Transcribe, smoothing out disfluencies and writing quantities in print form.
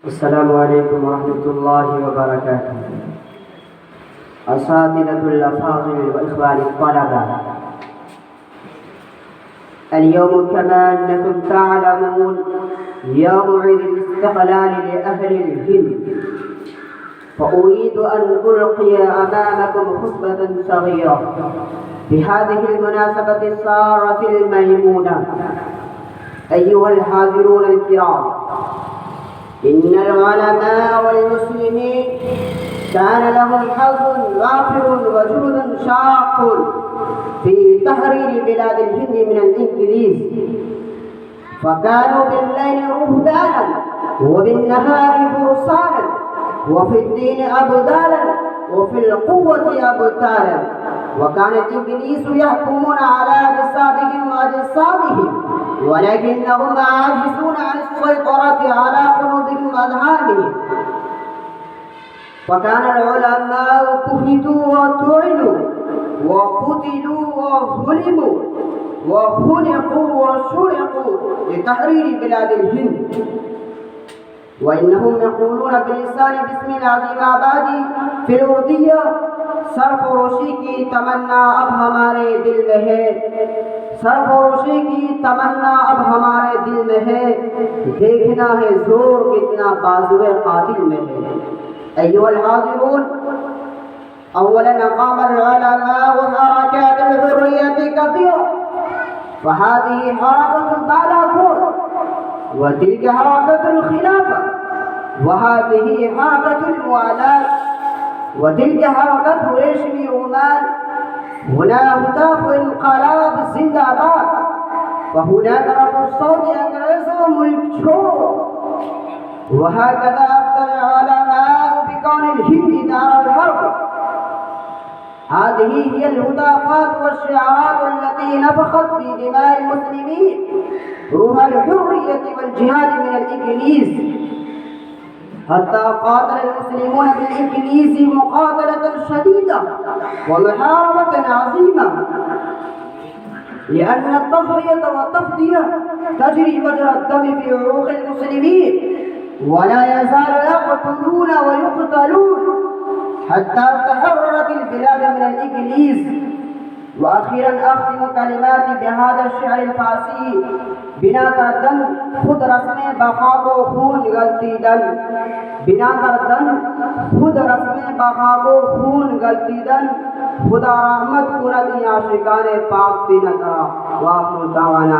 السلام عليكم ورحمة الله وبركاته. أساتذة الأفاضل وإخوان الطلبة، اليوم كما أنكم تعلمون يوم عيد الاستقلال لأهل الهند، فأريد أن ألقي أمامكم خطبة صغيرة بهذه المناسبة السارة الميمونة. أيها الحاضرون الكرام، إن العلماء والمسلمين كان لهم حظ وافر وجهد شاق في تحرير بلاد الهند من الإنجليز، فكانوا بالليل رهبانا وبالنهار فرسانا، وفي الدين أبدالا وفي القوة أبطالا، وكان الإنجليز يحكمون على أجسادهم وأجسامهم، ولكنهم عاجزون عن السيطرة على قلوبهم وأذهانهم. فكان العلماء كفدوا وطعنوا وقتلوا وظلموا وخنقوا وشرقوا لتحرير بلاد الهند. وإنهم يقولون بلسان بسم العظيم آبادی في الأردية: सरफरोशी की तमन्ना अब हमारे दिल में है, सरफरोशी की तमन्ना अब हमारे दिल में है, देखना है जोर कितना बाजुए कातिल में है। أيها الحاضرون، أولا أقام العلماء حركات الحرية كثيرة، فهذه حركة البلاغور، وتلك حركة الخلافة، وهذه حركة الموالاة، وتلك حركة ريشم رومان. هنا هتاف انقلاب زنداباد، وهناك رفع الصوت انگریزوں ملک چھوڑو. وهكذا أفتى العلماء بكون الهند دار الحرب. هذه هي الهتافات والشعارات التي نفخت في دماء المسلمين روح الحرية والجهاد من الإنجليز، حتى قاتل المسلمون بالإنجليز مقاتلة شديدة ومحاربة عظيمة، لأن التضحية والتفدية تجري مجرى الدم في عروق المسلمين، ولا يزال يقتلون ويقتلون حتى تحررت البلاد من الإنجليز. وأخيرا أختم كلماتي بهذا الشعر الفارسي: बिना गर्दन खुद रस्मे बखा को खून गलती दन, बिना गर्दन खुद रस्मे बखा को खून गलती दन, खुदा रहमत कुनद आशिकाने पाक ती न करा। वाखिर दावाना।